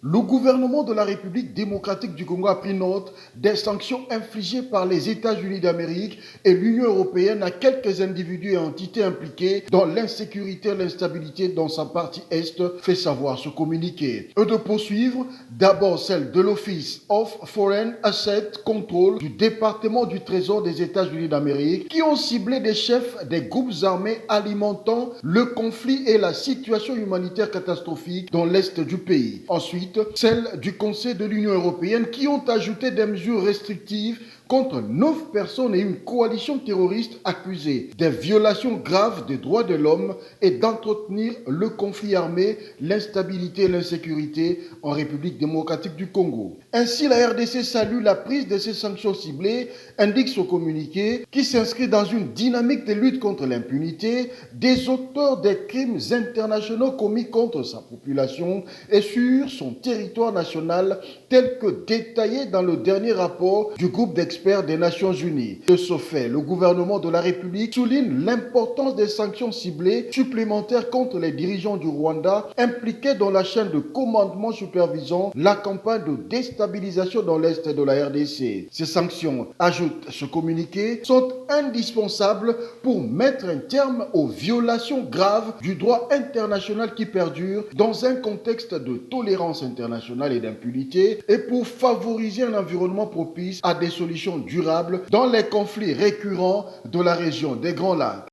Le gouvernement de la République démocratique du Congo a pris note des sanctions infligées par les États-Unis d'Amérique et l'Union européenne à quelques individus et entités impliqués dans l'insécurité et l'instabilité dans sa partie Est, fait savoir ce communiqué. Et de poursuivre, d'abord celle de l'Office of Foreign Asset Control du département du Trésor des États-Unis d'Amérique qui ont ciblé des chefs des groupes armés alimentant le conflit et la situation humanitaire catastrophique dans l'Est du pays. Ensuite, celles du Conseil de l'Union européenne qui ont ajouté des mesures restrictives contre 9 personnes et une coalition terroriste accusée des violations graves des droits de l'homme et d'entretenir le conflit armé, l'instabilité et l'insécurité en République démocratique du Congo. Ainsi, la RDC salue la prise de ces sanctions ciblées, indique ce communiqué, qui s'inscrit dans une dynamique de lutte contre l'impunité des auteurs des crimes internationaux commis contre sa population et sur son territoire national, tel que détaillé dans le dernier rapport du groupe d'experts des Nations Unies. De ce fait, le gouvernement de la République souligne l'importance des sanctions ciblées supplémentaires contre les dirigeants du Rwanda impliqués dans la chaîne de commandement supervisant la campagne de déstabilisation dans l'Est de la RDC. Ces sanctions, ajoute ce communiqué, sont indispensables pour mettre un terme aux violations graves du droit international qui perdurent dans un contexte de tolérance internationale et d'impunité et pour favoriser un environnement propice à des solutions durables dans les conflits récurrents de la région des Grands Lacs.